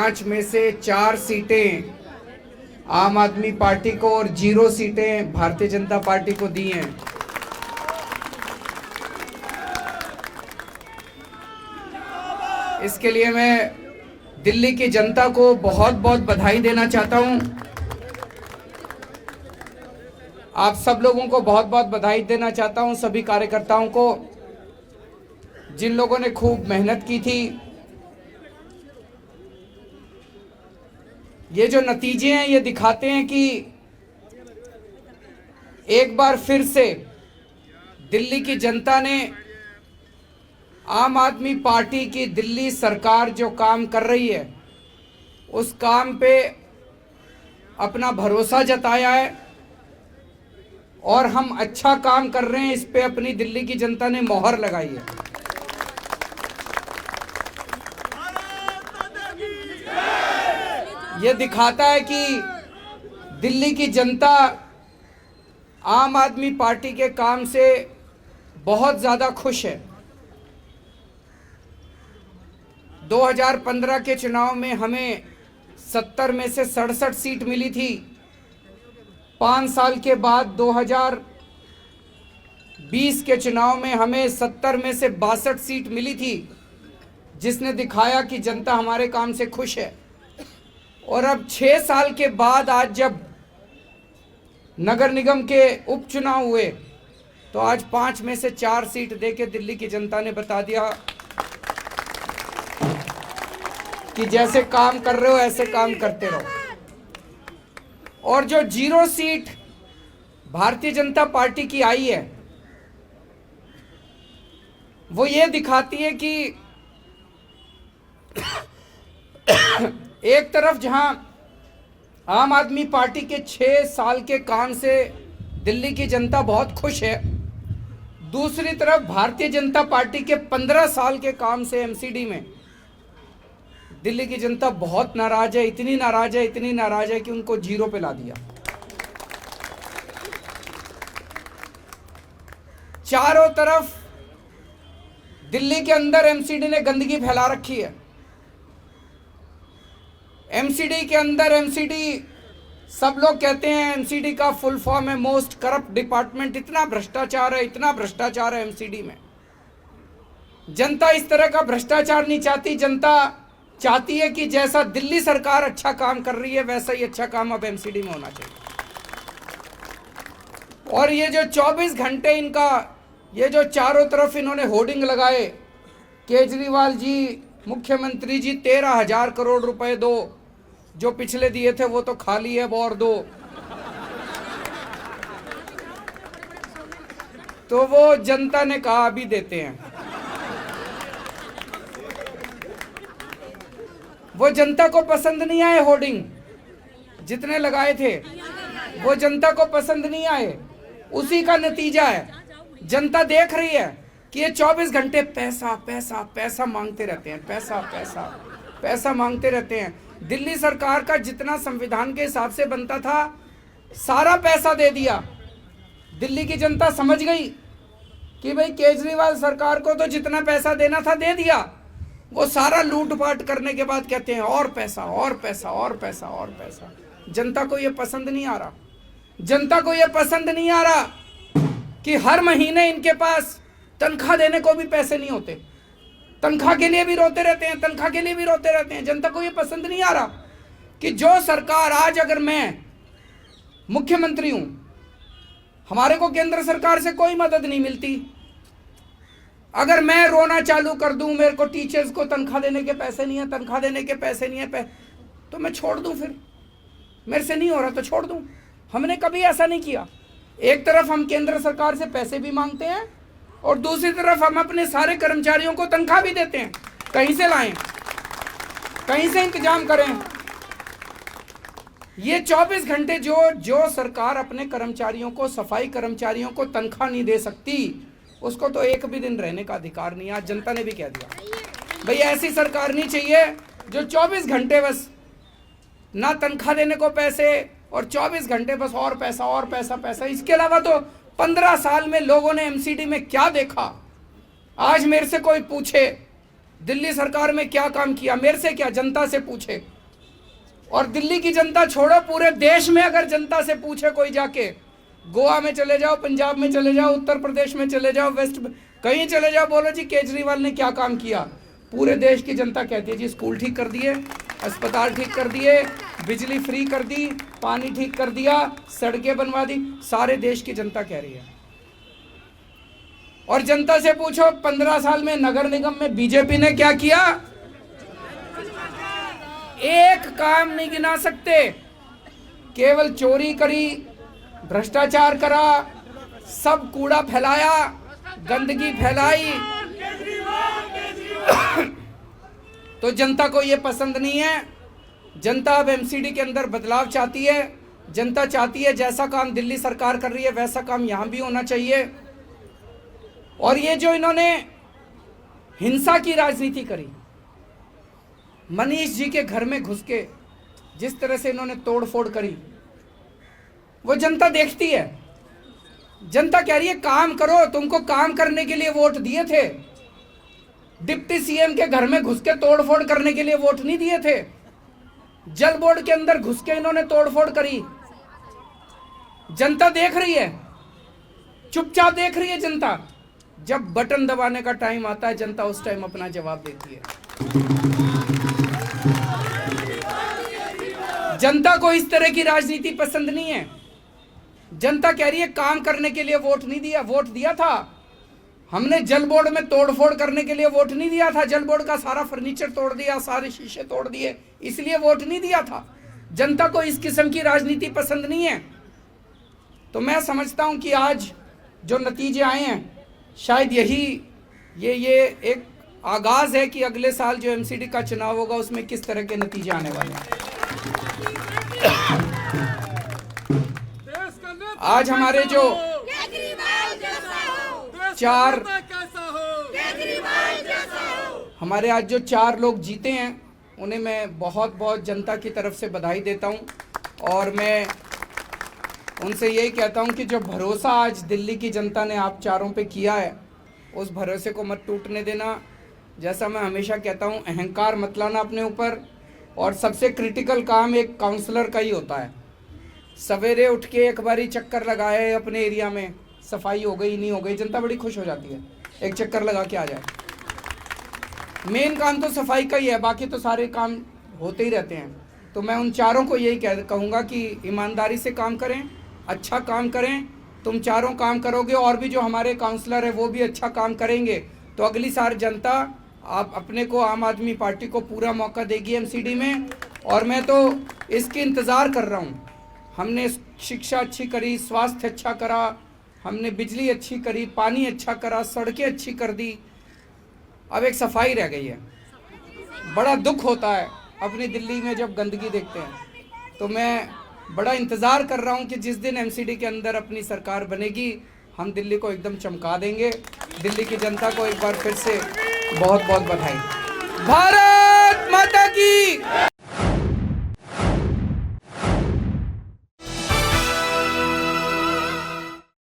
5 में से 4 सीटें आम आदमी पार्टी को और 0 सीटें भारतीय जनता पार्टी को दी हैं। इसके लिए मैं दिल्ली की जनता को बहुत बहुत बधाई देना चाहता हूं। आप सब लोगों को बहुत बहुत बधाई देना चाहता हूं, सभी कार्यकर्ताओं को, जिन लोगों ने खूब मेहनत की थी। ये जो नतीजे हैं ये दिखाते हैं कि एक बार फिर से दिल्ली की जनता ने आम आदमी पार्टी की दिल्ली सरकार जो काम कर रही है उस काम पे अपना भरोसा जताया है और हम अच्छा काम कर रहे हैं इस पे अपनी दिल्ली की जनता ने मोहर लगाई है। ये दिखाता है कि दिल्ली की जनता आम आदमी पार्टी के काम से बहुत ज़्यादा खुश है। 2015 के चुनाव में हमें 70 में से 67 सीट मिली थी। 5 साल के बाद 2020 के चुनाव में हमें 70 में से 62 सीट मिली थी, जिसने दिखाया कि जनता हमारे काम से खुश है। और अब 6 साल के बाद आज जब नगर निगम के उपचुनाव हुए तो आज 5 में से 4 सीट देके दिल्ली की जनता ने बता दिया कि जैसे काम कर रहे हो ऐसे काम करते रहो। और जो 0 सीट भारतीय जनता पार्टी की आई है वो ये दिखाती है कि एक तरफ जहां आम आदमी पार्टी के 6 साल के काम से दिल्ली की जनता बहुत खुश है, दूसरी तरफ भारतीय जनता पार्टी के 15 साल के काम से एमसीडी में दिल्ली की जनता बहुत नाराज है। इतनी नाराज है कि उनको 0 पे ला दिया। चारों तरफ दिल्ली के अंदर एमसीडी ने गंदगी फैला रखी है। एमसीडी के अंदर सब लोग कहते हैं एमसीडी का फुल फॉर्म है मोस्ट करप्ट डिपार्टमेंट। इतना भ्रष्टाचार है एमसीडी में। जनता इस तरह का भ्रष्टाचार नहीं चाहती। जनता चाहती है कि जैसा दिल्ली सरकार अच्छा काम कर रही है वैसा ही अच्छा काम अब एमसीडी में होना चाहिए। और ये जो 24 घंटे इनका ये जो चारों तरफ इन्होंने होर्डिंग लगाए, केजरीवाल जी, मुख्यमंत्री जी 13,000 करोड़ रुपए दो, जो पिछले दिए थे वो तो खाली है, और दो। तो वो जनता ने कहा अभी देते हैं। वो जनता को पसंद नहीं आए होर्डिंग जितने लगाए थे, वो जनता को पसंद नहीं आए। उसी का नतीजा है जनता देख रही है कि ये 24 घंटे पैसा पैसा पैसा मांगते रहते हैं, पैसा पैसा पैसा मांगते रहते हैं। दिल्ली सरकार का जितना संविधान के हिसाब से बनता था सारा पैसा दे दिया। दिल्ली की जनता समझ गई कि भाई केजरीवाल सरकार को तो जितना पैसा देना था दे दिया। वो सारा लूटपाट करने के बाद कहते हैं और पैसा और पैसा और पैसा और पैसा। जनता को ये पसंद नहीं आ रहा। जनता को ये पसंद नहीं आ रहा कि हर महीने इनके पास तनख्वाह देने को भी पैसे नहीं होते। तनख्वाह के लिए भी रोते रहते हैं, तनख्वाह के लिए भी रोते रहते हैं। जनता को ये पसंद नहीं आ रहा कि जो सरकार आज, अगर मैं मुख्यमंत्री हूं, हमारे को केंद्र सरकार से कोई मदद नहीं मिलती। अगर मैं रोना चालू कर दूं, मेरे को टीचर्स को तनख्वाह देने के पैसे नहीं है, तनख्वाह देने के पैसे नहीं है, तो मैं छोड़ दूं। फिर मेरे से नहीं हो रहा तो छोड़ दूं। हमने कभी ऐसा नहीं किया। एक तरफ हम केंद्र सरकार से पैसे भी मांगते हैं और दूसरी तरफ हम अपने सारे कर्मचारियों को तनख्वाह भी देते हैं। कहीं से लाएं, कहीं से इंतजाम करें। ये 24 घंटे जो सरकार अपने कर्मचारियों को, सफाई कर्मचारियों को तनख्वाह नहीं दे सकती, उसको तो एक भी दिन रहने का अधिकार नहीं। आज जनता ने भी कह दिया भाई ऐसी सरकार नहीं चाहिए जो 24 घंटे बस ना तनख्वाह देने को पैसे और 24 घंटे बस और पैसा और पैसा पैसा। इसके अलावा तो 15 साल में लोगों ने एमसीडी में क्या देखा। आज मेरे से कोई पूछे दिल्ली सरकार में क्या काम किया, मेरे से क्या, जनता से पूछे। और दिल्ली की जनता छोड़ो, पूरे देश में अगर जनता से पूछे कोई जाके, गोवा में चले जाओ, पंजाब में चले जाओ, उत्तर प्रदेश में चले जाओ, वेस्ट कहीं चले जाओ, बोलो जी केजरीवाल ने क्या काम किया, पूरे देश की जनता कहती है जी स्कूल ठीक कर दिए, अस्पताल ठीक कर दिए, बिजली फ्री कर दी, पानी ठीक कर दिया, सड़कें बनवा दी, सारे देश की जनता कह रही है। और जनता से पूछो 15 साल में नगर निगम में बीजेपी ने क्या किया, एक काम नहीं गिना सकते, केवल चोरी करी, भ्रष्टाचार करा, सब कूड़ा फैलाया, गंदगी फैलाई। तो जनता को ये पसंद नहीं है। जनता अब एमसीडी के अंदर बदलाव चाहती है। जनता चाहती है जैसा काम दिल्ली सरकार कर रही है वैसा काम यहां भी होना चाहिए। और ये जो इन्होंने हिंसा की राजनीति करी, मनीष जी के घर में घुस के जिस तरह से इन्होंने तोड़फोड़ करी, वो जनता देखती है। जनता कह रही है काम करो, तुमको काम करने के लिए वोट दिए थे, डिप्टी सीएम के घर में घुस के तोड़फोड़ करने के लिए वोट नहीं दिए थे। जल बोर्ड के अंदर घुस के इन्होंने तोड़फोड़ करी। जनता देख रही है, चुपचाप देख रही है जनता। जब बटन दबाने का टाइम आता है जनता उस टाइम अपना जवाब देती है। जनता को इस तरह की राजनीति पसंद नहीं है। जनता कह रही है काम करने के लिए वोट नहीं दिया, वोट दिया था हमने, जल बोर्ड में तोड़फोड़ करने के लिए वोट नहीं दिया था, जल बोर्ड का सारा फर्नीचर तोड़ दिया, सारे शीशे तोड़ दिए, इसलिए वोट नहीं दिया था। जनता को इस किस्म की राजनीति पसंद नहीं है। तो मैं समझता हूं कि आज जो नतीजे आए हैं, शायद ये एक आगाज है कि अगले साल जो एमसीडी का चुनाव होगा उसमें किस तरह के नतीजे आने वाले हैं। आज हमारे जो चार लोग जीते हैं उन्हें मैं बहुत बहुत जनता की तरफ से बधाई देता हूं। और मैं उनसे यही कहता हूं कि जो भरोसा आज दिल्ली की जनता ने आप चारों पे किया है, उस भरोसे को मत टूटने देना। जैसा मैं हमेशा कहता हूं, अहंकार मत लाना अपने ऊपर। और सबसे क्रिटिकल काम एक काउंसलर का ही होता है। सवेरे उठ के एक बारी चक्कर लगाए अपने एरिया में, सफाई हो गई नहीं हो गई, जनता बड़ी खुश हो जाती है, एक चक्कर लगा के आ जाए। मेन काम तो सफाई का ही है, बाकी तो सारे काम होते ही रहते हैं। तो मैं उन चारों को यही कहूँगा कि ईमानदारी से काम करें, अच्छा काम करें। तुम चारों काम करोगे और भी जो हमारे काउंसलर है वो भी अच्छा काम करेंगे, तो अगली साल जनता आप अपने को, आम आदमी पार्टी को पूरा मौका देगी एमसीडी में। और मैं तो इसकी इंतज़ार कर रहा हूँ। हमने शिक्षा अच्छी करी, स्वास्थ्य अच्छा करा, हमने बिजली अच्छी करी, पानी अच्छा करा, सड़कें अच्छी कर दी, अब एक सफाई रह गई है। बड़ा दुख होता है अपनी दिल्ली में जब गंदगी देखते हैं। तो मैं बड़ा इंतज़ार कर रहा हूं कि जिस दिन एमसीडी के अंदर अपनी सरकार बनेगी, हम दिल्ली को एकदम चमका देंगे। दिल्ली की जनता को एक बार फिर से बहुत बहुत बधाई। भारत माता की।